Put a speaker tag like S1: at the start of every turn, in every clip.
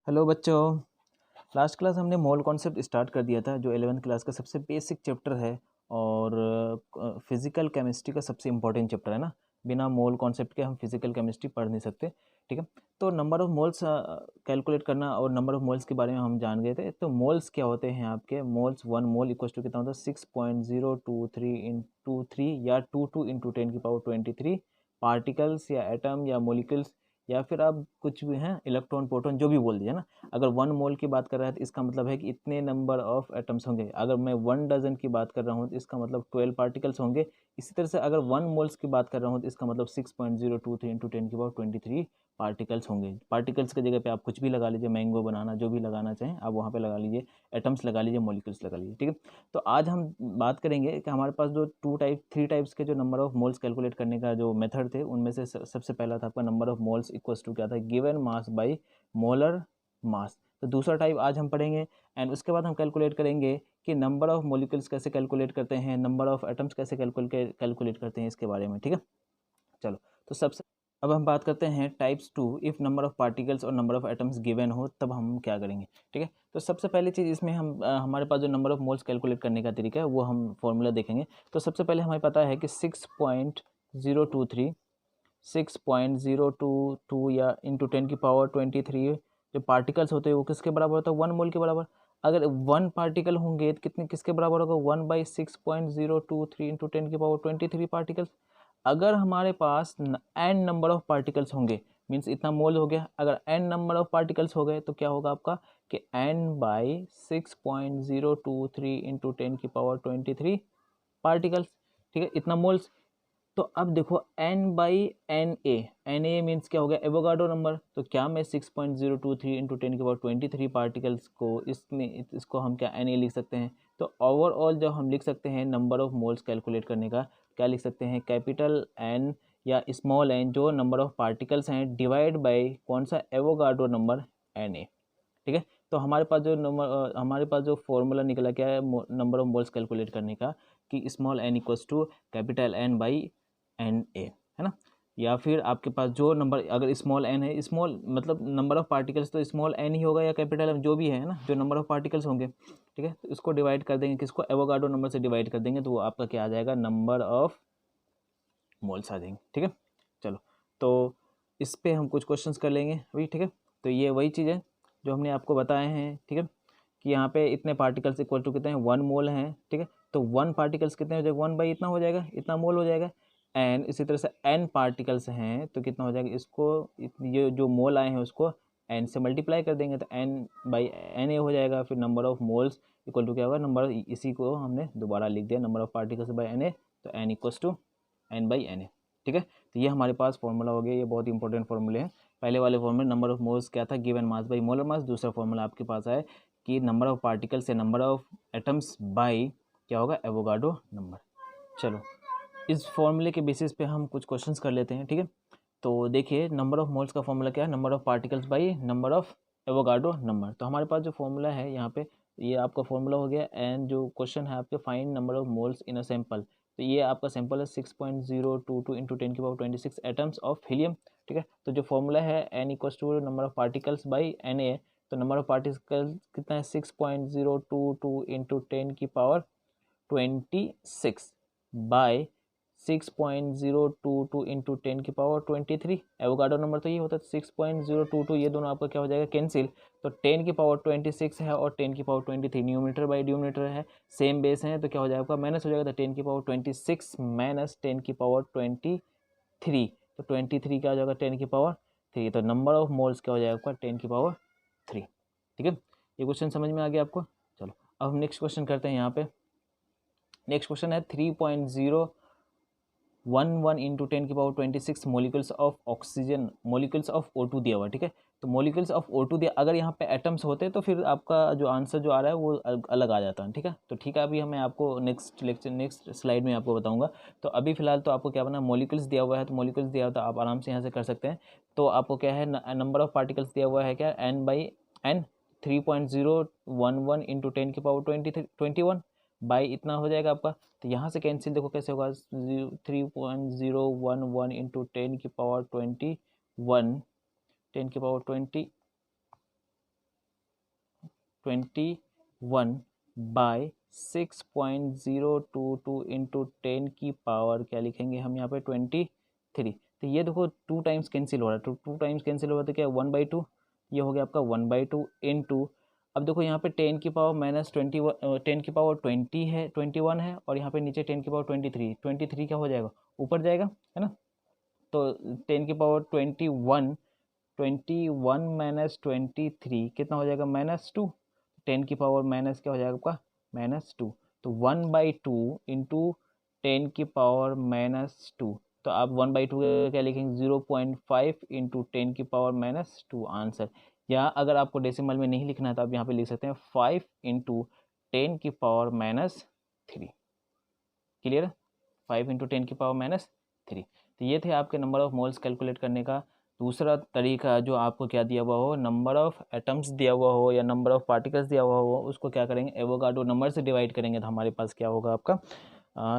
S1: Hello बच्चों। Last class हमने mole concept start कर दिया था जो 11th क्लास का सबसे बेसिक चैप्टर है और फिज़िकल केमिस्ट्री का सबसे इम्पोर्टेंट चैप्टर है ना। बिना मोल कॉन्सेप्ट के हम फिज़िकल केमिस्ट्री पढ़ नहीं सकते। ठीक है, तो नंबर ऑफ़ मोल्स कैलकुलेट करना और नंबर ऑफ़ मोल्स के बारे में हम जान गए थे। तो मोल्स क्या होते हैं आपके? मोल्स 1 मोल इक्वल टू कितना होता है? 6.023 इंटू 3 या 22 इंटू 10⁻23 पार्टिकल्स या एटम या मोलिक्यूल्स या फिर आप कुछ भी हैं, इलेक्ट्रॉन प्रोटॉन जो भी बोल दीजिए ना। अगर 1 मोल की बात कर रहा है तो इसका मतलब है कि इतने नंबर ऑफ एटम्स होंगे। अगर मैं 1 डजन की बात कर रहा हूँ तो इसका मतलब 12 पार्टिकल्स होंगे। इसी तरह से अगर 1 मोल्स की बात कर रहा हूँ तो इसका मतलब 6.023 इंटू 10⁻23 पार्टिकल्स होंगे। पार्टिकल्स की जगह पे आप कुछ भी लगा लीजिए, मैंगो बनाना जो भी लगाना चाहें आप वहाँ पे लगा लीजिए, एटम्स लगा लीजिए, मॉलिक्यूल्स लगा लीजिए। ठीक है, तो आज हम बात करेंगे कि हमारे पास जो 3 टाइप्स के जो नंबर ऑफ मोल्स कैलकुलेट करने का जो मेथड थे उनमें से सबसे पहला था आपका number of moles equals to क्या था? Given mass by molar mass. तो दूसरा टाइप आज हम पढ़ेंगे एंड उसके बाद हम कैलकुलेट करेंगे कि नंबर ऑफ मॉलिक्यूल्स कैसे कैलकुलेट करते हैं, नंबर ऑफ एटम्स कैसे कैलकुलेट करते हैं इसके बारे में। ठीक है, चलो। तो सबसे अब हम बात करते हैं types 2। If number of particles और नंबर ऑफ एटम्स गिवन हो तब हम क्या करेंगे। ठीक है, तो सबसे पहली चीज़ इसमें हम हमारे पास जो नंबर ऑफ मोल्स कैलकुलेट करने का तरीका है वो हम फॉर्मूला देखेंगे। तो सबसे पहले हमें पता है कि 6.023 6.022 या इंटू 10⁻23 जो पार्टिकल्स होते हैं वो किसके बराबर होता है? 1 मोल के बराबर। अगर 1 पार्टिकल होंगे तो कितने किसके बराबर होगा? 1/6.023 इंटू 10⁻23 पार्टिकल्स। अगर हमारे पास n नंबर ऑफ पार्टिकल्स होंगे, मीन्स इतना मोल हो गया, अगर n नंबर ऑफ पार्टिकल्स हो गए तो क्या होगा आपका कि n/6.023 इंटू 10⁻23 पार्टिकल्स। ठीक है, इतना मोल्स। तो अब देखो n/Na मीन्स क्या हो गया? Avogadro number. तो क्या मैं 6.023 इंटू 10⁻23 पार्टिकल्स को इसको हम क्या Na लिख सकते हैं? तो ओवरऑल जो हम लिख सकते हैं नंबर ऑफ मोल्स कैलकुलेट करने का क्या लिख सकते हैं? कैपिटल N या स्मॉल n जो नंबर ऑफ पार्टिकल्स हैं डिवाइड बाय कौन सा? Avogadro number Na। ठीक है, तो हमारे पास जो फॉर्मूला निकला क्या है नंबर ऑफ मोल्स कैलकुलेट करने का कि small n equals to capital N by Na, है ना। या फिर आपके पास जो नंबर अगर स्मॉल n है, स्मॉल मतलब नंबर ऑफ पार्टिकल्स तो स्मॉल n ही होगा या कैपिटल M जो भी है ना, जो नंबर ऑफ पार्टिकल्स होंगे। ठीक है, तो इसको डिवाइड कर देंगे, किसको? एवोगाड्रो नंबर से डिवाइड कर देंगे तो वो आपका क्या आ जाएगा? नंबर ऑफ मोल्स आ जाएंगे। ठीक है, चलो। तो इस पे हम कुछ क्वेश्चंस कर लेंगे अभी। ठीक है, तो ये वही चीज़ है जो हमने आपको बताए हैं। ठीक है, कि यहाँ पे इतने पार्टिकल्स इक्वल टू कितने हैं? 1 मोल हैं। ठीक है, तो 1 पार्टिकल्स कितने हो जाएगा? 1 बाई इतना हो जाएगा, इतना मोल हो जाएगा। एंड इसी तरह से n पार्टिकल्स हैं तो कितना हो जाएगा? इसको ये जो मोल आए हैं उसको n से मल्टीप्लाई कर देंगे तो n/Na हो जाएगा। फिर number of moles equal to क्या होगा? नंबर, इसी को हमने दोबारा लिख दिया, number of particles by Na, तो n इक्वल्स टू n/Na। ठीक है, तो ये हमारे पास फॉर्मूला हो गया। ये बहुत इंपॉर्टेंट फॉर्मूले हैं। पहले वाले फॉर्मूले नंबर ऑफ मोल्स क्या था? गिवन मास बाई मोलर मास। दूसरा फॉर्मूला आपके पास है कि नंबर ऑफ पार्टिकल्स या नंबर ऑफ एटम्स बाई क्या होगा? Avogadro number. चलो, इस फॉर्मूले के बेसिस पे हम कुछ क्वेश्चंस कर लेते हैं। ठीक है, तो देखिए नंबर ऑफ मोल्स का फॉर्मूला क्या है? Number of particles by number of Avogadro number. तो हमारे पास जो फॉर्मूला है यहाँ पे, ये आपका फॉर्मूला हो गया। एंड जो क्वेश्चन है आपके, find number of moles in a sample. तो ये आपका सैंपल है 6.022 इंटू 10⁻26 एटम्स ऑफ हीलियम। ठीक है, तो जो फॉर्मूला है n equals to number of particles by Na। तो नंबर ऑफ पार्टिकल्स कितना है? 6.022 into 10⁻26 by 6.022 into 10⁻23। Avogadro number तो ये होता है 6.022, ये दोनों आपका क्या हो जाएगा? कैंसिल। तो 10⁻26 है और 10⁻23 न्यूमिनेटर बाई डिनोमिनेटर है, सेम बेस है, तो क्या हो जाएगा आपका? माइनस हो जाएगा। तो 10⁻26 माइनस 10⁻23, तो 23 क्या हो जाएगा? 10⁻3। तो नंबर ऑफ मोल्स क्या हो जाएगा आपका? 10⁻3। ठीक है, ये क्वेश्चन समझ में आ गया आपको। चलो, अब हम नेक्स्ट क्वेश्चन करते हैं। यहाँ पे नेक्स्ट क्वेश्चन है 3.011 into 10⁻26 molecules of oxygen, molecules of O2 दिया हुआ। ठीक है, तो मोलिकुल्स ऑफ O2 दिया, अगर यहाँ पे एटम्स होते तो फिर आपका जो आंसर जो आ रहा है वो अलग आ जाता है। ठीक है, तो ठीक है, अभी हमें आपको नेक्स्ट लेक्चर नेक्स्ट स्लाइड में आपको बताऊंगा। तो अभी फिलहाल तो आपको क्या बना? मोलिकुल्स दिया हुआ है, तो मोलिकुल्स दिया हुआ तो आप आराम से यहाँ से कर सकते हैं। तो आपको क्या है? नंबर ऑफ पार्टिकल्स दिया हुआ है क्या? n/n 3.011 इंटू 10⁻21 बाई इतना हो जाएगा आपका। तो यहाँ से कैंसिल देखो कैसे होगा? 3.011 इंटू 10⁻21 10⁻20 21/6.022 इंटू 10 की पावर क्या लिखेंगे हम यहाँ पे 23। तो ये देखो 2 टाइम्स कैंसिल हो रहा है, तो 2 टाइम्स कैंसिल हो रहा है तो क्या 1/2, ये हो गया आपका 1/2 इंटू, अब देखो यहाँ पे 10 की पावर माइनस 10 की पावर 20 है, 21 है, और यहाँ पे नीचे 10 की पावर 23 क्या हो जाएगा, ऊपर जाएगा, है ना। तो 10 की पावर 21 माइनस 23 कितना हो जाएगा, -2। 10 की पावर माइनस क्या हो जाएगा आपका, -2। तो 1/2 इंटू 10 की पावर -2, तो आप 1/2 क्या लिखेंगे, 0.5 इंटू 10 की पावर -2 आंसर। या अगर आपको डेसिमल में नहीं लिखना है तो आप यहाँ पे लिख सकते हैं 5 इंटू 10 की पावर -3। क्लियर, 5 इंटू 10 की पावर -3। तो ये थे आपके नंबर ऑफ मोल्स कैलकुलेट करने का दूसरा तरीका। जो आपको क्या दिया हुआ हो, नंबर ऑफ एटम्स दिया हुआ हो या नंबर ऑफ पार्टिकल्स दिया हुआ हो, उसको क्या करेंगे, एवोगाड्रो नंबर से डिवाइड करेंगे तो हमारे पास क्या होगा, आपका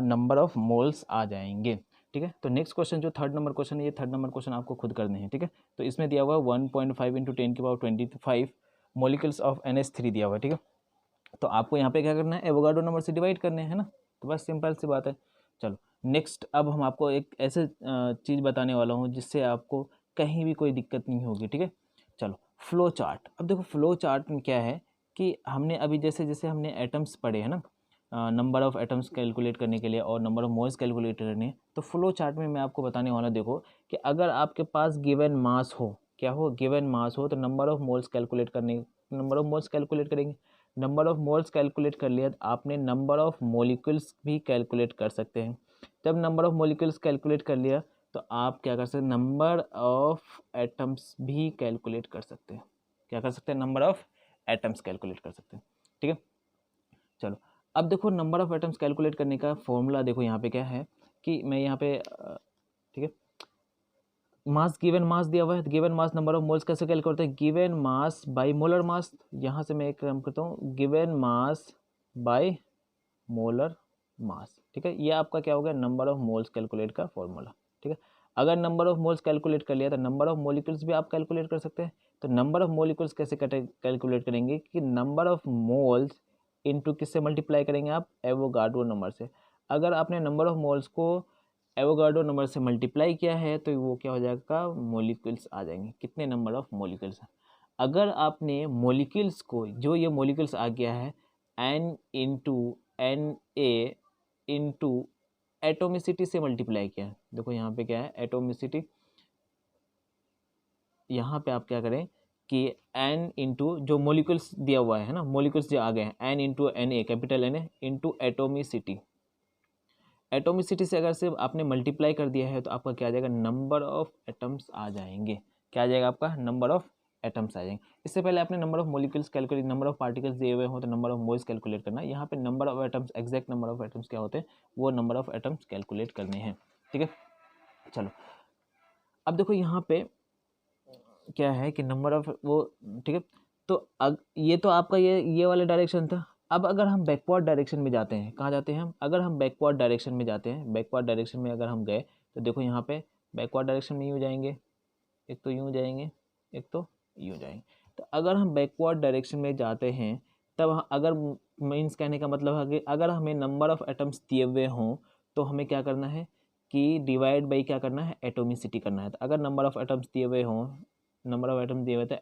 S1: नंबर ऑफ मोल्स आ जाएंगे। ठीक है, तो नेक्स्ट क्वेश्चन जो थर्ड नंबर क्वेश्चन है, ये थर्ड नंबर क्वेश्चन आपको खुद करने हैं। ठीक है, तो इसमें दिया हुआ है 1.5 इंटू 10 की पावर 25 मोलिकल्स ऑफ NH3 दिया हुआ है। ठीक है, तो आपको यहाँ पे क्या करना है, एवोगाड्रो नंबर से डिवाइड करने हैं ना, तो बस सिंपल सी बात है। चलो नेक्स्ट, अब हम आपको एक ऐसे चीज़ बताने वाला हूँ जिससे आपको कहीं भी कोई दिक्कत नहीं होगी। ठीक है, चलो फ्लो चार्ट। अब देखो फ्लो चार्ट में क्या है कि हमने अभी जैसे जैसे हमने एटम्स पढ़े हैं ना, नंबर ऑफ एटम्स कैलकुलेट करने के लिए और नंबर ऑफ मोल्स कैलकुलेट करने, तो फ्लो चार्ट में मैं आपको बताने वाला, देखो कि अगर आपके पास गिवन मास हो, क्या हो, गिवन मास हो, तो नंबर ऑफ मोल्स कैलकुलेट करने, नंबर ऑफ मोल्स कैलकुलेट करेंगे। नंबर ऑफ मोल्स कैलकुलेट कर लिया तो आपने नंबर ऑफ मोलिक्यूल्स भी कैलकुलेट कर सकते हैं। जब नंबर ऑफ मोलिक्यूल्स कैलकुलेट कर लिया तो आप क्या कर सकते हैं, नंबर ऑफ एटम्स भी कैलकुलेट कर सकते हैं। क्या कर सकते हैं, नंबर ऑफ एटम्स कैलकुलेट कर सकते हैं। ठीक है, चलो अब देखो नंबर ऑफ एटम्स कैलकुलेट करने का फॉर्मूला देखो यहाँ पे क्या है कि मैं यहाँ पे ठीक है, मास, गिवन मास दिया हुआ है, given mass number of moles कैसे कैलकुलेट होता है, given mass by molar mass. यहाँ से मैं एक काम करता हूँ, given mass by molar mass. ठीक है, ये आपका क्या हो गया, नंबर ऑफ मोल्स कैलकुलेट का फॉर्मूला। ठीक है, अगर नंबर ऑफ मोल्स कैलकुलेट कर लिया तो नंबर ऑफ मोलिक्यूल्स भी आप कैलकुलेट कर सकते हैं। तो नंबर ऑफ मोलिक्यूल्स कैसे कैलकुलेट करेंगे कि नंबर ऑफ मोल्स इंटू किससे मल्टीप्लाई करेंगे आप, एवोगाड्रो नंबर से। अगर आपने नंबर ऑफ मोल्स को एवोगाड्रो नंबर से मल्टीप्लाई किया है तो वो क्या हो जाएगा, मोलिक्यूल्स आ जाएंगे, कितने नंबर ऑफ मोलिक्यूल्स। अगर आपने मोलिक्यूल्स को, जो ये मोलिक्यूल्स आ गया है, n into N A into atomicity से मल्टीप्लाई किया है, देखो यहाँ पे क्या है, एटोमिसिटी, यहाँ पे आप क्या करें कि n इंटू जो मोलिक्यूल्स दिया हुआ है ना, मोलिक्यूल्स जो आ गए हैं, n into N A, capital N A into atomicity. Atomicity से अगर सिर्फ आपने मल्टीप्लाई कर दिया है तो आपका क्या आ जाएगा, नंबर ऑफ एटम्स आ जाएंगे। क्या आ जाएगा आपका, नंबर ऑफ एटम्स आ जाएंगे। इससे पहले आपने number of molecules calculate, number of particles दिए हुए हो तो नंबर ऑफ मोल्स कैलकुलेट करना है। यहाँ पे number of atoms, exact number of atoms क्या होते हैं, वो नंबर ऑफ एटम्स कैलकुलेट करने हैं। ठीक है, चलो अब देखो यहाँ पे क्या है कि नंबर ऑफ वो, ठीक है, तो ये तो आपका ये वाला डायरेक्शन था। अब अगर हम बैकवर्ड डायरेक्शन में जाते हैं, कहाँ जाते हैं हम, अगर हम बैकवर्ड डायरेक्शन में जाते हैं, बैकवर्ड डायरेक्शन में अगर हम गए तो देखो यहाँ पे बैकवर्ड डायरेक्शन में यूँ जाएंगे, एक तो यूँ जाएंगे, एक तो यूँ जाएंगे। तो अगर हम बैकवर्ड डायरेक्शन में जाते हैं तब अगर, मीन्स कहने का मतलब है कि अगर हमें नंबर ऑफ एटम्स दिए हुए हों तो हमें क्या करना है कि डिवाइड बाई क्या करना है, एटोमिसिटी करना है। तो अगर नंबर ऑफ एटम्स दिए हुए हों, नंबर ऑफ एटम्स दिए हुए थे,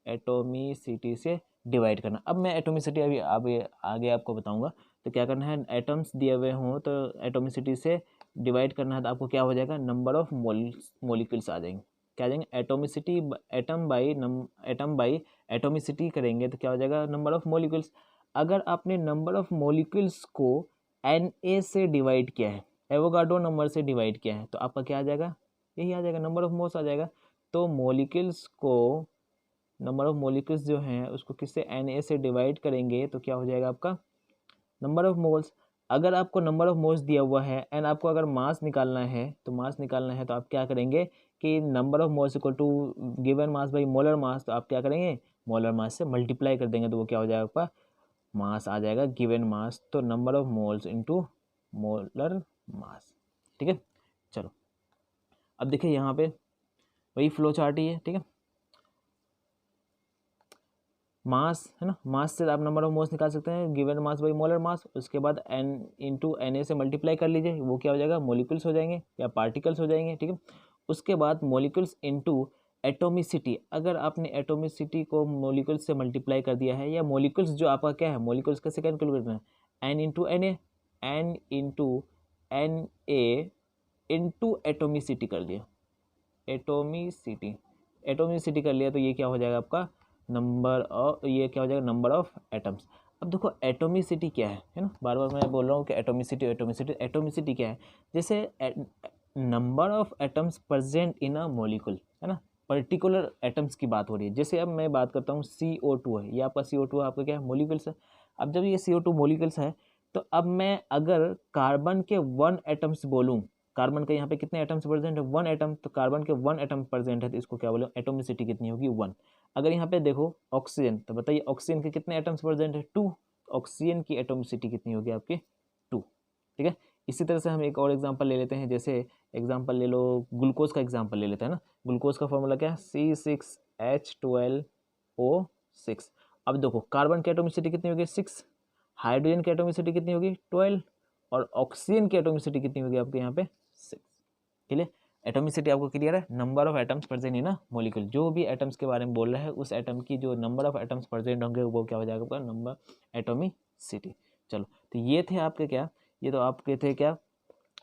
S1: एटोमिसिटी से डिवाइड करना। अब मैं एटोमिसिटी अभी आगे आपको बताऊंगा। तो क्या करना है, एटम्स दिए हुए हों तो एटोमिसिटी से डिवाइड करना है, तो आपको क्या हो जाएगा, नंबर ऑफ मोलिक्यूल्स आ जाएंगे। क्या आ जाएंगे, एटोमिसिटी, एटम बाई एटोमिसिटी करेंगे तो क्या हो जाएगा, नंबर ऑफ मोलिक्यूल्स। अगर आपने नंबर ऑफ मोलिक्यूल्स को Na से डिवाइड किया है, एवोगाड्रो नंबर से डिवाइड किया है, तो आपका क्या आ जाएगा, यही आ जाएगा, नंबर ऑफ मोल्स आ जाएगा। तो मोलिक्यूल्स को, नंबर ऑफ मोलिक्यूल्स जो हैं उसको किससे, Na से डिवाइड करेंगे तो क्या हो जाएगा आपका, नंबर ऑफ मोल्स। अगर आपको नंबर ऑफ मोल्स दिया हुआ है एंड आपको अगर मास निकालना है, तो मास निकालना है तो आप क्या करेंगे कि number of moles equal to given mass by molar mass, तो आप क्या करेंगे, मोलर मास से मल्टीप्लाई कर देंगे तो वो क्या हो जाएगा आपका, मास आ जाएगा, गिवन मास, तो number of moles into molar mass. ठीक है, चलो अब देखिए यहाँ पे वही फ्लो चार्ट ही है। ठीक है, मास है ना, मास से आप नंबर ऑफ मोल्स निकाल सकते हैं, गिवन मास बाई मोलर मास, उसके बाद n इंटू Na से मल्टीप्लाई कर लीजिए, वो क्या हो जाएगा, मोलिकुल्स हो जाएंगे या पार्टिकल्स हो जाएंगे, ठीक है। उसके बाद मोलिकुल्स इंटू एटोमिसिटी, अगर आपने एटोमिसिटी को मोलिकुल्स से मल्टीप्लाई कर दिया है, या मोलिकुल्स जो आपका क्या है, मोलिकुल्स कैसे कैलकुलेट करना है, n into Na, n into Na into atomicity कर दिया, एटोमिसिटी, एटोमिसिटी कर लिया, तो ये क्या हो जाएगा आपका नंबर ऑफ, ये क्या हो जाएगा नंबर ऑफ एटम्स। अब देखो एटोमिसिटी क्या है ना, बार बार मैं बोल रहा हूँ कि एटोमिसिटी एटोमिसिटी, एटोमिसिटी क्या है, जैसे number of atoms present in a molecule, है ना, पर्टिकुलर एटम्स की बात हो रही है। जैसे अब मैं बात करता हूँ CO2 है, ये आपका CO2 आपका क्या है, मोलिकुल्स है। अब जब ये CO2 मोलिकुल्स है, तो अब मैं अगर कार्बन के 1 एटम्स बोलूँ, कार्बन के यहाँ पे कितने एटम्स प्रेजेंट है, 1 एटम, तो कार्बन के 1 एटम प्रेजेंट है, तो इसको क्या बोलो, एटोमिसिटी कितनी होगी, 1। अगर यहाँ पे देखो ऑक्सीजन, तो बताइए ऑक्सीजन के कितने एटम्स प्रेजेंट है, 2, ऑक्सीजन की एटोमिसिटी कितनी होगी आपकी, 2, ठीक है। इसी तरह से हम एक और एग्जांपल ले लेते हैं, जैसे एग्जांपल ले लो, ग्लूकोज का एग्जांपल ले लेते हैं ना। ग्लूकोज का फॉर्मूला क्या है, C6H12O6। अब देखो कार्बन की एटोमिसिटी कितनी होगी, 6, हाइड्रोजन की एटोमिसिटी कितनी होगी, 12, और ऑक्सीजन की एटोमिसिटी कितनी होगी आपके यहाँ पे, 6। क्लियर, एटोमिसिटी आपको क्लियर है, number of atoms present in a molecule, जो भी एटम्स के बारे में बोल रहा है उस एटम की जो नंबर ऑफ एटम्स प्रेजेंट होंगे वो क्या हो जाएगा आपका नंबर, एटोमिसिटी। चलो, तो ये थे आपके क्या, ये तो आपके थे क्या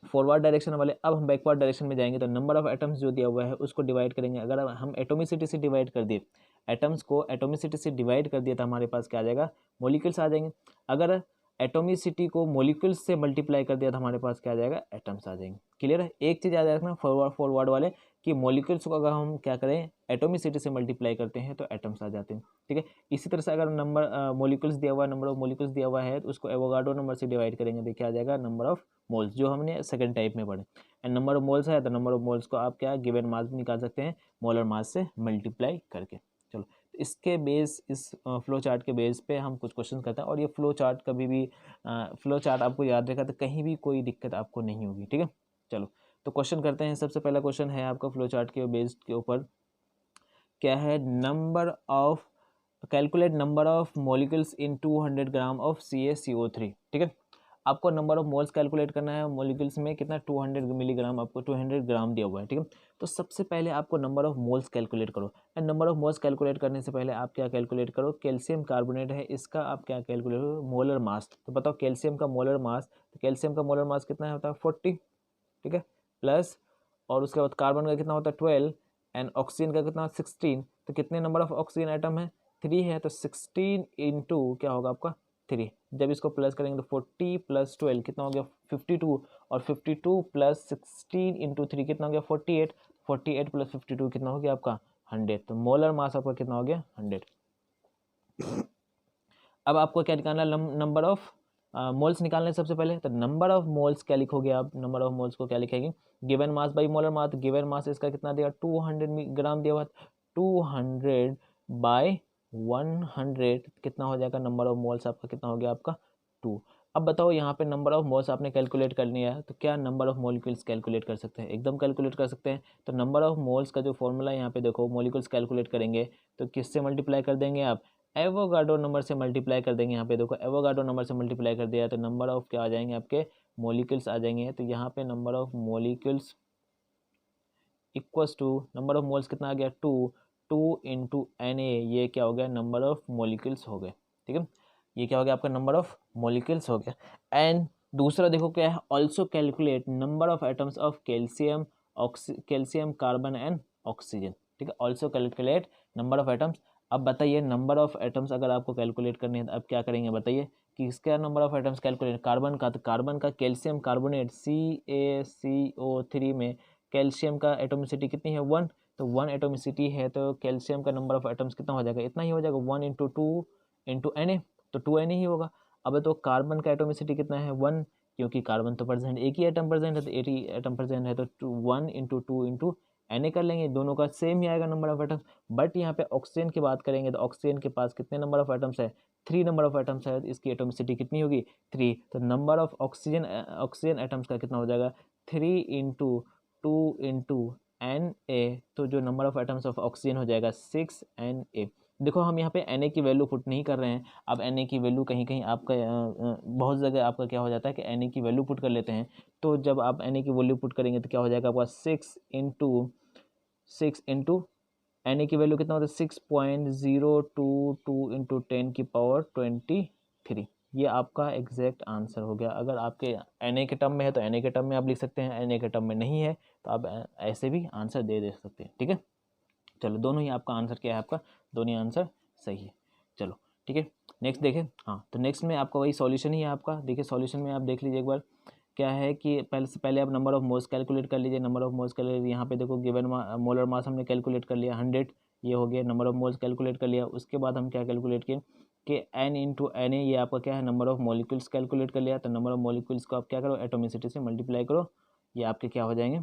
S1: फॉरवर्ड डायरेक्शन वाले। अब हम बैकवर्ड डायरेक्शन में जाएंगे, तो नंबर ऑफ एटम्स जो दिया हुआ है उसको डिवाइड करेंगे। अगर हम एटोमिसिटी से डिवाइड कर दिए, एटम्स को एटोमिसिटी से डिवाइड कर दिया, तो हमारे पास क्या आ जाएगा, मोलिक्यूल्स आ जाएंगे। अगर एटोमिसिटी को मोलिक्यूल्स से मल्टीप्लाई कर दिया, तो हमारे पास क्या आ जाएगा, एटम्स आ जाएंगे। क्लियर है, एक चीज़ याद रखना फॉरवर्ड वाले, कि मोलिक्यूल्स को अगर हम क्या करें, एटोमिसिटी से मल्टीप्लाई करते हैं तो एटम्स आ जाते हैं, ठीक है। इसी तरह से अगर नंबर मोलिक्यूल्स दिया हुआ है, नंबर ऑफ मोलिक्यूल्स दिया हुआ है, तो उसको एवोगाड्रो नंबर से डिवाइड करेंगे, तो क्या आ जाएगा, नंबर ऑफ मोल्स, जो हमने सेकंड टाइप में पढ़े। एंड नंबर ऑफ मोल्स है, तो नंबर ऑफ मोल्स को आप क्या गिवन मास भी निकाल सकते हैं, मोलर मास से मल्टीप्लाई करके। चलो, इसके बेस, इस फ्लो चार्ट के बेस पे हम कुछ क्वेश्चन करते हैं, और ये फ्लो चार्ट कभी भी फ्लो चार्ट आपको याद रखा तो कहीं भी कोई दिक्कत आपको नहीं होगी, ठीक है। चलो, तो क्वेश्चन करते हैं। सबसे पहला क्वेश्चन है आपका फ्लो चार्ट के बेस के ऊपर, क्या है, number of, calculate number of molecules in 200 gram of CaCO3, ठीक है। आपको नंबर ऑफ मोल्स कैलकुलेट करना है, मॉलिक्यूल्स में कितना, 200 मिलीग्राम, आपको 200 ग्राम दिया हुआ है, ठीक है। तो सबसे पहले आपको नंबर ऑफ मोल्स कैलकुलेट करो, and number of moles calculate करने से पहले आप क्या कैलकुलेट करो, कैल्शियम कार्बोनेट है, इसका आप क्या कैलकुलेट करो, मोलर मास। तो बताओ कैल्शियम का मोलर मास, तो कैल्शियम का मोलर मास कितना होता है, 40, ठीक है, प्लस, और उसके बाद कार्बन का कितना होता है, 12, एंड ऑक्सीजन का कितना, 16। तो कितने नंबर ऑफ ऑक्सीजन आइटम है, 3 है, तो 16 इंटू क्या होगा आपका 3। जब इसको प्लस करेंगे तो 40 प्लस 12 कितना हो गया, 52, और 52 प्लस 16 इंटू 3 कितना हो गया, 48, 48 प्लस 52 कितना हो गया आपका 100। तो मोलर मास आपका कितना हो गया, 100। अब आपको क्या निकालना है, नंबर ऑफ मोल्स निकालने सबसे पहले, तो नंबर ऑफ मोल्स क्या लिखोगे आप, नंबर ऑफ मोल्स को क्या लिखेंगे, given mass by molar mass, given mass इसका कितना दिया, 200 ग्राम दिया हुआ, 200 बाय 100 कितना हो जाएगा, नंबर ऑफ मोल्स आपका कितना हो गया आपका 2। अब बताओ यहाँ पे नंबर ऑफ मोल्स आपने कैलकुलेट करनी है, तो क्या नंबर ऑफ मोलिक्यूल्स कैलकुलेट कर सकते हैं, एकदम कैलकुलेट कर सकते हैं। तो नंबर ऑफ मोल्स का जो फॉर्मूला यहाँ पे देखो, मोलिक्यूल्स कैलकुलेट करेंगे तो किससे मल्टीप्लाई कर देंगे आप, एवोगाड्रो नंबर से मल्टीप्लाई कर देंगे। यहाँ पे देखो एवोगाड्रो नंबर से मल्टीप्लाई कर दिया, तो नंबर ऑफ क्या आ जाएंगे आपके, मोलिक्यूल्स आ जाएंगे। तो यहाँ पे number of molecules equals to number of moles कितना आ गया, 2, 2 इंटू Na, ये क्या हो गया, नंबर ऑफ मोलिक्यूल्स हो गए, ठीक है। ये क्या हो गया आपका, नंबर ऑफ मोलिक्यूल्स हो गया। एंड दूसरा देखो क्या है, also calculate number of atoms of calcium, calcium, carbon and oxygen, ठीक है। Also calculate number of atoms. अब बताइए नंबर ऑफ एटम्स अगर आपको कैलकुलेट करने हैं, तो अब क्या करेंगे बताइए, कि इसका number of atoms calculate, carbon का, तो कार्बन का कैल्शियम कार्बोनेट CaCO3 में कैल्शियम का एटोमिसिटी कितनी है, 1, तो 1 एटोमिसिटी है, तो कैल्शियम का नंबर ऑफ एटम्स कितना हो जाएगा, इतना ही हो जाएगा, 1 इंटू 2 इंटू Na, तो 2Na ही होगा। अब तो कार्बन का एटोमिसिटी कितना है, 1, क्योंकि कार्बन तो प्रेजेंट, एक ही एटम प्रेजेंट है, तो 80 एटम प्रेजेंट है, तो 1 इंटू 2 इंटू Na कर लेंगे, दोनों का सेम ही आएगा नंबर ऑफ एटम्स। बट यहाँ पे ऑक्सीजन की बात करेंगे, तो ऑक्सीजन के पास कितने नंबर ऑफ एटम्स है, 3 नंबर ऑफ एटम्स है, इसकी एटोमिसिटी कितनी होगी, 3। तो नंबर ऑफ ऑक्सीजन एटम्स का कितना हो जाएगा, 3 इंटू 2 इंटू Na, तो जो number of atoms of oxygen हो जाएगा 6 Na। देखो हम यहाँ पे Na की वैल्यू पुट नहीं कर रहे हैं। अब Na की वैल्यू कहीं कहीं आपका बहुत जगह आपका क्या हो जाता है कि Na की वैल्यू पुट कर लेते हैं। तो जब आप Na की वैल्यू पुट करेंगे तो क्या हो जाएगा आपका 6 इंटू Na की वैल्यू कितना होता है 6.022 इंटू 10⁻23। ये आपका एग्जैक्ट आंसर हो गया। अगर आपके Na के टर्म में है तो Na के टर्म में आप लिख सकते हैं, Na के टर्म में नहीं है तो आप ऐसे भी आंसर दे सकते हैं। ठीक है, चलो दोनों ही आपका आंसर क्या है, आपका दोनों ही आंसर सही है। चलो ठीक है, नेक्स्ट देखें। हाँ, तो नेक्स्ट में आपका वही सॉल्यूशन ही है आपका। देखिए सॉल्यूशन में आप देख लीजिए एक बार क्या है कि पहले से पहले आप नंबर ऑफ मोल्स कैलकुलेट कर लीजिए। नंबर ऑफ मोल्स कैलकुलेट, यहाँ पे देखो गिवन मोलर मास हमने कैलकुलेट कर लिया 100, ये हो गया। नंबर ऑफ मोल्स कैलकुलेट कर लिया, उसके बाद हम क्या कैलकुलेट किए कि n इंटू Na, ये आपका क्या है नंबर ऑफ मॉलिक्यूल्स कैलकुलेट कर लिया। तो नंबर ऑफ मॉलिक्यूल्स को आप क्या करो एटोमिसिटी से मल्टीप्लाई करो, ये आपके क्या हो जाएंगे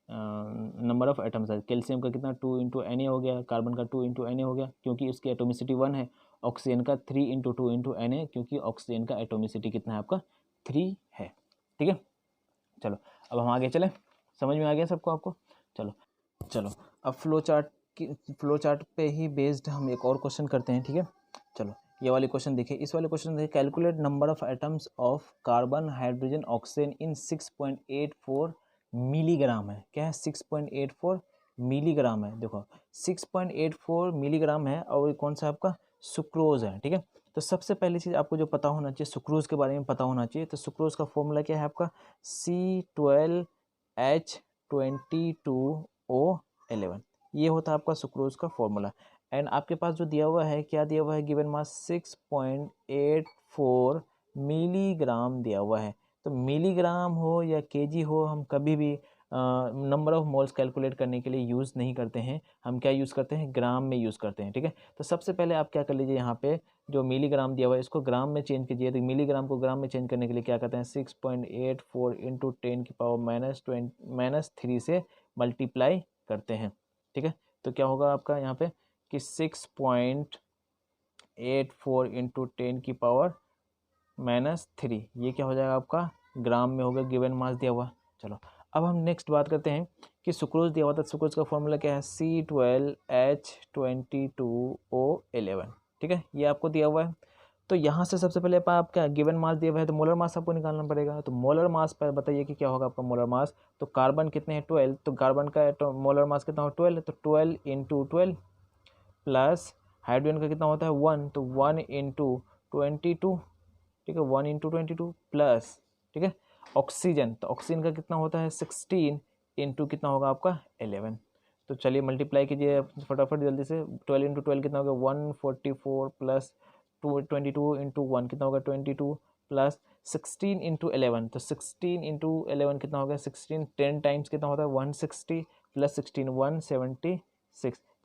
S1: नंबर ऑफ एटम्स है। कैल्शियम का कितना 2 इंटू Na हो गया, कार्बन का 2 इंटू Na हो गया क्योंकि इसकी एटोमिसिटी 1 है। ऑक्सीजन का 3 इंटू 2 इंटू Na क्योंकि ऑक्सीजन का एटोमिसिटी कितना है आपका 3 है। ठीक है, चलो अब हम आगे चलें, समझ में आ गया सबको आपको। चलो अब फ्लो चार्ट पे ही बेस्ड हम एक और क्वेश्चन करते हैं। ठीक है, चलो ये वाले क्वेश्चन देखिए। इस वाले क्वेश्चन देखिए, calculate number of atoms of carbon hydrogen oxygen in 6.84 milligram है। क्या है 6.84 मिलीग्राम है। देखो 6.84 मिलीग्राम है और ये कौन सा आपका सुक्रोज है। ठीक है, तो सबसे पहली चीज़ आपको जो पता होना चाहिए सुक्रोज के बारे में पता होना चाहिए। तो सुक्रोज का फॉर्मूला क्या है आपका C12H22O11, ये होता है आपका सुक्रोज का फॉर्मूला। एंड आपके पास जो दिया हुआ है, क्या दिया हुआ है, गिवन मास 6.84 मिलीग्राम दिया हुआ है। तो मिलीग्राम हो या केजी हो, हम कभी भी नंबर ऑफ मोल्स कैलकुलेट करने के लिए यूज़ नहीं करते हैं। हम क्या यूज़ करते हैं, ग्राम में यूज़ करते हैं। ठीक है, तो सबसे पहले आप क्या कर लीजिए, यहाँ पे जो मिलीग्राम दिया हुआ है इसको ग्राम में चेंज कीजिए। तो मिलीग्राम को ग्राम में चेंज करने के लिए क्या करते हैं 6.84 इंटू 10⁻³ से मल्टीप्लाई करते हैं। ठीक है, तो क्या होगा आपका यहाँ पे कि 6.84 इंटू 10⁻³ ये क्या हो जाएगा आपका ग्राम में होगा, गिवन मास दिया हुआ। चलो अब हम नेक्स्ट बात करते हैं कि सुक्रोज दिया हुआ था। सुक्रोज का फॉर्मूला क्या है C12H22O11। ठीक है, ये आपको दिया हुआ है। तो यहाँ से सबसे पहले आप क्या गिवन मास दिया हुआ है तो मोलर मास आपको निकालना पड़ेगा। तो मोलर मास पर बताइए कि क्या होगा आपका मोलर मास। तो कार्बन कितने हैं 12, तो कार्बन का मोलर मास कितना हो 12, तो 12 इंटू 12 प्लस हाइड्रोजन का कितना होता है 1, तो 1 इंटू 22। ठीक है, 1 इंटू 22 प्लस, ठीक है, ऑक्सीजन, तो ऑक्सीजन का कितना होता है 16 इंटू कितना होगा आपका 11। तो चलिए मल्टीप्लाई कीजिए फटाफट जल्दी से। 12 इंटू 12 कितना होगा 144 प्लस 22 इंटू 1 कितना होगा 22 प्लस 16 इंटू 11, तो 16 इंटू 11 कितना होगा 16, 10 टाइम्स कितना होता है 160 प्लस 16 176।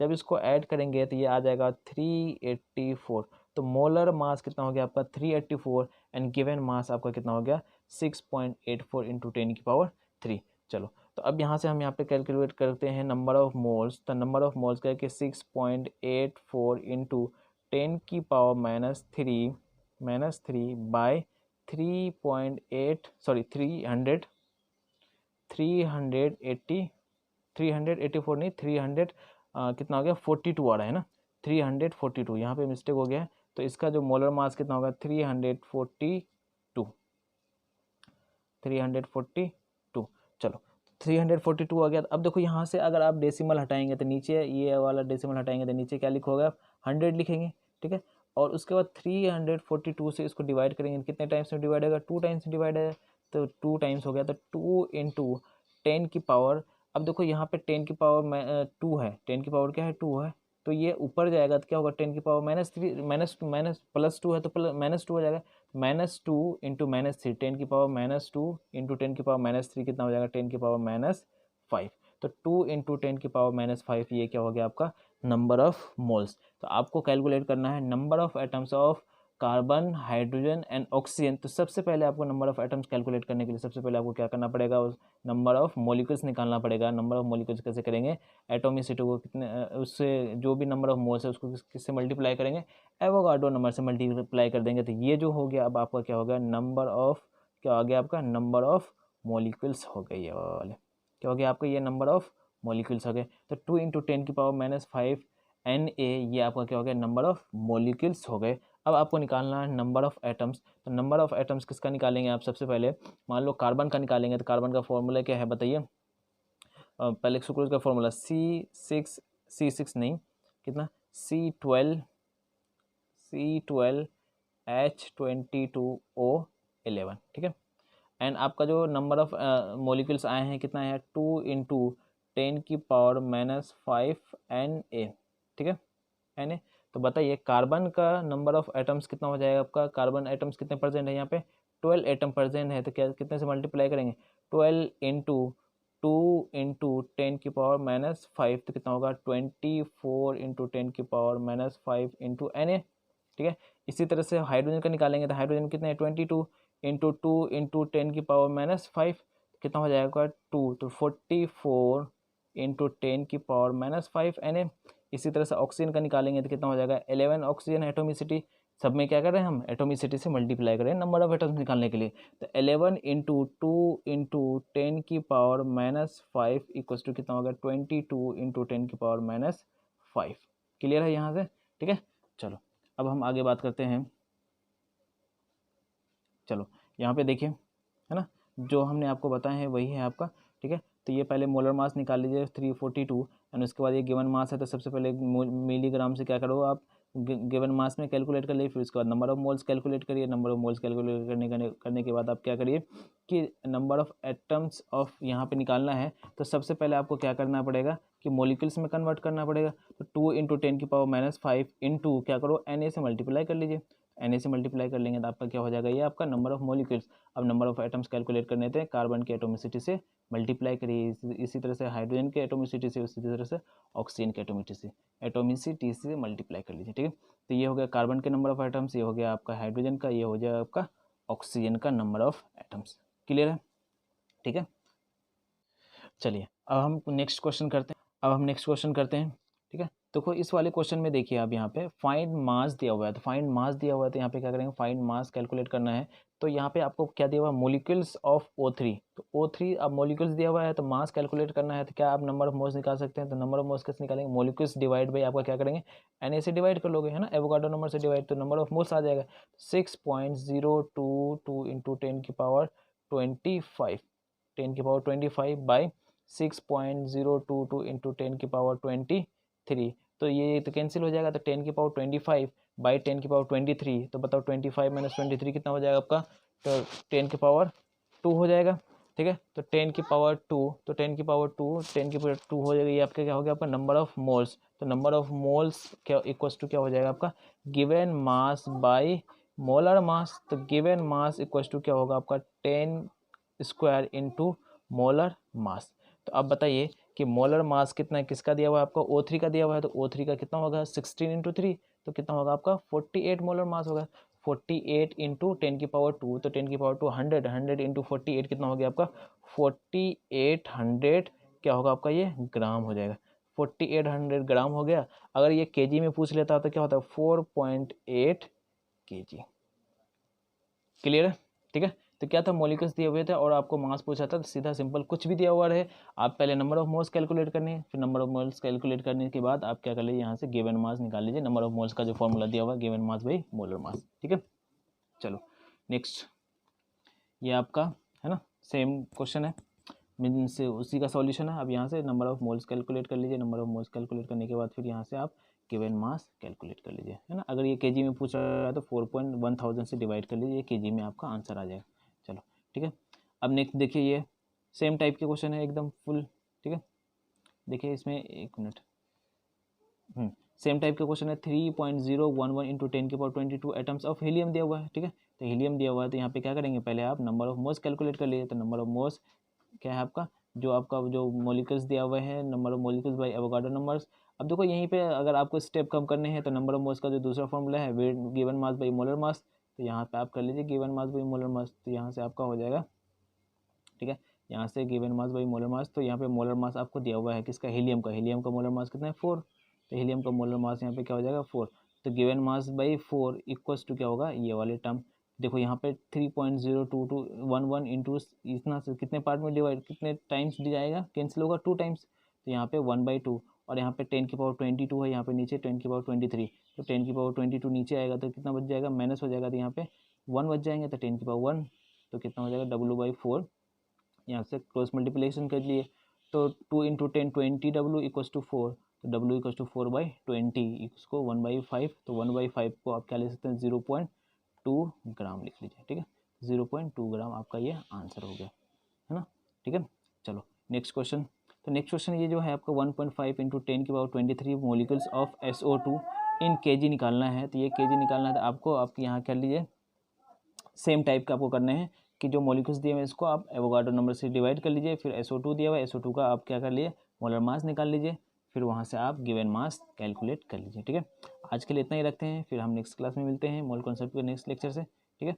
S1: जब इसको ऐड करेंगे तो ये आ जाएगा 384। तो मोलर मास कितना हो गया आपका 384 एंड गिवन मास आपका कितना हो गया 6.84 इंटू 10⁻³ चलो तो अब यहाँ से हम यहाँ पे कैलकुलेट करते हैं नंबर ऑफ मोल्स। तो नंबर ऑफ मोल्स क्या है कि 6.84 इंटू 10⁻³ बाय 384 नहीं 300 कितना हो गया 42 आ रहा है ना 342, यहाँ पे मिस्टेक हो गया है। तो इसका जो मोलर मास कितना होगा 342। चलो 342 आ गया। अब देखो यहाँ से अगर आप डेसिमल हटाएंगे तो नीचे ये वाला डेसिमल हटाएंगे तो नीचे क्या लिखोगे आप 100 लिखेंगे। ठीक है, और उसके बाद 342 से इसको डिवाइड करेंगे, कितने टाइम्स में डिवाइड होगा 2 टाइम्स में डिवाइड है, तो 2 टाइम्स हो गया। तो 2 इंटू 10 की पावर, अब देखो यहाँ पे 10 की पावर 2 है, 10 की पावर क्या है 2 है, तो ये ऊपर जाएगा तो क्या होगा 10 की पावर -3 माइनस प्लस 2 है तो -2 हो जाएगा। -2 इंटू -3 10 की पावर -2 इंटू 10 की पावर -3 कितना हो जाएगा 10 की पावर -5। तो 2 इंटू 10 की पावर -5 ये क्या हो गया आपका नंबर ऑफ मोल्स। तो आपको कैलकुलेट करना है number of atoms of carbon hydrogen and oxygen. तो सबसे पहले आपको नंबर ऑफ एटम्स कैलकुलेट करने के लिए सबसे पहले आपको क्या करना पड़ेगा नंबर ऑफ मॉलिक्यूल्स निकालना पड़ेगा। नंबर ऑफ मॉलिक्यूल्स कैसे करेंगे एटोमिसिटी को कितने उससे जो भी नंबर ऑफ मोल्स है उसको किससे मल्टीप्लाई करेंगे एवोगाड्रो नंबर से मल्टीप्लाई कर देंगे। तो ये जो हो गया अब आपका क्या हो गया नंबर ऑफ क्या हो गया आपका नंबर ऑफ मॉलिक्यूल्स हो गए। ये वाले क्या हो गया आपका ये नंबर ऑफ मॉलिक्यूल्स हो गए। तो 2 इंटू 10 की पावर -5 Na ये आपका क्या हो गया, नंबर ऑफ मॉलिक्यूल्स हो गए। अब आपको निकालना है नंबर ऑफ एटम्स। तो नंबर ऑफ एटम्स किसका निकालेंगे आप, सबसे पहले मान लो कार्बन का निकालेंगे, तो कार्बन का फॉर्मूला क्या है बताइए। पहले सुक्रोज का फॉर्मूला C6 नहीं, कितना C12H22O11, ठीक है। एंड आपका जो नंबर ऑफ मॉलिक्यूल्स आए हैं कितना है, 2 × 10⁻⁵ Na, ठीक है, Na। तो बताइए कार्बन का नंबर ऑफ एटम्स कितना हो जाएगा आपका, कार्बन एटम्स कितने प्रेजेंट है यहाँ पे, 12 एटम प्रेजेंट है, तो क्या कितने से मल्टीप्लाई करेंगे, 12 × 2 × 10⁻⁵ तो कितना होगा, 24 × 10⁻⁵ Na, ठीक है। इसी तरह से हाइड्रोजन का निकालेंगे, तो हाइड्रोजन कितने हैं, 22 × 2 × 10⁻⁵ कितना हो जाएगा 2, तो 44 × 10⁻⁵ Na। इसी तरह से ऑक्सीजन का निकालेंगे तो कितना हो जाएगा, 11 ऑक्सीजन एटोमिसिटी, सब में क्या कर रहे हैं हम, एटोमिसिटी से मल्टीप्लाई कर रहे हैं नंबर ऑफ एटम्स निकालने के लिए। तो 11 × 2 × 10⁻⁵ इक्वल्स टू कितना होगा, 22 × 10⁻⁵। क्लियर है यहाँ से, ठीक है। चलो अब हम आगे बात करते हैं। चलो यहाँ पे देखिए, है ना, जो हमने आपको बताया है वही है आपका, ठीक है। तो ये पहले मोलर मास निकाल लीजिए 342, एंड उसके बाद ये गिवन मास है, तो सबसे पहले मिलीग्राम से क्या करो आप, गिवन मास में कैलकुलेट कर लिए, फिर उसके बाद नंबर ऑफ मोल्स कैलकुलेट करिए। नंबर ऑफ मोल्स कैलकुलेट करने के बाद आप क्या करिए कि नंबर ऑफ एटम्स ऑफ यहाँ पे निकालना है। तो सबसे पहले आपको क्या करना पड़ेगा कि मॉलिक्यूल्स में कन्वर्ट करना पड़ेगा। तो 2 × 10⁻⁵ इंटू क्या करो, Na से मल्टीप्लाई कर लीजिए। Na से मल्टीप्लाई कर लेंगे तो आपका क्या हो जाएगा, ये आपका नंबर ऑफ मॉलिक्यूल्स। अब नंबर ऑफ एटम्स कैलकुलेट करने थे, कार्बन की एटोमिसिटी से मल्टीप्लाई करिए, इसी तरह से हाइड्रोजन के एटोमिसिटी से, उसी तरह से ऑक्सीजन के एटोमिसिटी से मल्टीप्लाई कर लीजिए, ठीक है। तो ये हो गया कार्बन के नंबर ऑफ एटम्स, ये हो गया आपका हाइड्रोजन का, ये हो जाएगा आपका ऑक्सीजन का नंबर ऑफ एटम्स। क्लियर है, ठीक है। चलिए अब हम नेक्स्ट क्वेश्चन करते हैं, ठीक है। तो इस वाले क्वेश्चन में देखिए आप, यहाँ पे फाइंड मास दिया हुआ है, तो फाइंड मास दिया हुआ है, तो यहाँ पे क्या करेंगे, फाइंड मास कैलकुलेट करना है। तो यहाँ पे आपको क्या दिया हुआ है, मोलिक्यूल्स ऑफ O3। तो O3 अब मोलिक्यूल्स दिया हुआ है, तो मास कैलकुलेट करना है, तो क्या आप नंबर ऑफ मोल्स निकाल सकते हैं। तो नंबर ऑफ मोल्स कैसे निकालेंगे, मोलिक्यूल्स डिवाइड बाई आपका क्या करेंगे, Na से डिवाइड कर लोगे, है ना, एवोगाड्रो नंबर से डिवाइड, तो नंबर ऑफ मोल्स आ जाएगा 6.022 × 10⁻25 बाई 6.022 × 10⁻23। तो ये तो कैंसिल हो जाएगा, तो 10⁻25 बाई 10⁻23, तो बताओ 25 - 23 कितना हो जाएगा आपका, तो 10⁻2 हो जाएगा, ठीक है। तो 10⁻2, तो 10⁻2 हो जाएगा, ये आपका क्या हो गया, आपका नंबर ऑफ मोल्स। तो नंबर ऑफ मोल्स क्या इक्वल्स टू क्या हो जाएगा आपका, given mass by molar mass. तो गिवन मास इक्वल्स टू क्या होगा आपका, 10² इंटू मोलर मास। तो अब बताइए कि मोलर मास कितना है, किसका दिया हुआ है आपको, O3 का दिया हुआ है। तो O3 का कितना होगा, 16 × 3, तो कितना होगा आपका 48 मोलर मास होगा। 48 × 10⁻2, तो 10⁻2 100 × 48 कितना हो गया आपका 4800, क्या होगा आपका ये ग्राम हो जाएगा, 4800 ग्राम हो गया। अगर ये केजी में पूछ लेता तो क्या होता है 4.8 kg। क्लियर है, ठीक है। तो क्या था, मॉलिक्यूल्स दिए हुए थे और आपको मास पूछा था, तो सीधा सिंपल कुछ भी दिया हुआ रहे, आप पहले नंबर ऑफ मोल्स कैलकुलेट करनी है, फिर नंबर ऑफ मोल्स कैलकुलेट करने के बाद आप क्या कर लीजिए, यहाँ से गिवन मास निकाल लीजिए। नंबर ऑफ मोल्स का जो फॉर्मूला दिया हुआ है, गिवन मास बाई मोलर मास, ठीक है। चलो नेक्स्ट, ये आपका है ना, सेम क्वेश्चन है, मीन्स उसी का सॉल्यूशन है। अब यहाँ से नंबर ऑफ मोल्स कैलकुलेट कर लीजिए। नंबर ऑफ मोल्स कैलकुलेट करने के बाद फिर यहाँ से आप गिवन मास कैलकुलेट कर लीजिए, है ना। अगर ये केजी में पूछ रहा है तो 4.1000 से डिवाइड कर लीजिए, केजी में आपका आंसर आ जाएगा। चलो ठीक है। अब नेक्स्ट देखिए, ये सेम टाइप के क्वेश्चन है एकदम फुल, ठीक है। देखिए इसमें एक मिनट, सेम टाइप का क्वेश्चन है। 3.011 × 10⁻22 एटम्स ऑफ हीलियम दिया हुआ है, ठीक है। तो हीलियम दिया हुआ है, तो यहाँ पे क्या करेंगे, पहले आप नंबर ऑफ मोल्स कैलकुलेट कर लीजिए। तो नंबर ऑफ मोल्स क्या है आपका, जो मॉलिक्यूल्स दिया हुआ है, number of molecules by Avogadro numbers. अब देखो यहीं पे अगर आपको स्टेप कम करने हैं तो नंबर ऑफ मोल्स का जो दूसरा फॉर्मूला है, wait given mass by molar mass, तो यहाँ पे आप कर लीजिए given mass by molar mass. तो यहाँ से आपका हो जाएगा, ठीक है, यहाँ से given mass by molar mass. तो यहाँ पे मोलर मास आपको दिया हुआ है किसका, हीलियम का मोलर मास कितना है 4। तो हीलियम का मोलर मास यहाँ पे क्या हो जाएगा 4। तो given mass by 4 equals to क्या होगा, ये वाले टर्म। देखो यहाँ पे 3.02211 इंटू इतना से कितने पार्ट में डिवाइड, कितने टाइम्स दी जाएगा, कैंसिल होगा 2 टाइम्स। तो यहाँ पे 1/2 और यहाँ पे 10⁻22 है, यहाँ पे नीचे 10⁻23, तो 10⁻22 नीचे आएगा तो कितना बच जाएगा, माइनस हो जाएगा, तो यहाँ पे 1 बच जाएंगे, तो 10⁻1 तो कितना हो जाएगा W/4। यहाँ से क्रॉस मल्टीप्लिकेशन कर लिए तो 2 × 10 20 W इक्वल्स टू 4, तो W इक्वल्स टू 4/20, इसको 1/5, तो 1/5 को आप क्या लिख सकते हैं 0.2 ग्राम लिख लीजिए, ठीक है। 0.2 ग्राम आपका ये आंसर हो गया, है ना, ठीक है। चलो नेक्स्ट क्वेश्चन। तो नेक्स्ट क्वेश्चन ये जो है आपका 1.5 × 10⁻23 molecules of SO2 in kg निकालना है। तो ये kg निकालना है तो आपको आप यहाँ कर लीजिए, सेम टाइप का आपको करने हैं कि जो मॉलिक्यूल्स दिए हुए इसको आप एवोगाड्रो नंबर से डिवाइड कर लीजिए, फिर SO2 दिया हुआ है, SO2 का आप क्या कर लिए मोलर मास निकाल लीजिए, फिर वहाँ से आप गिवन मास कैलकुलेट कर लीजिए, ठीक है। आज के लिए इतना ही रखते हैं, फिर हम नेक्स्ट क्लास में मिलते हैं मोल कॉन्सेप्ट के नेक्स्ट लेक्चर से, ठीक है।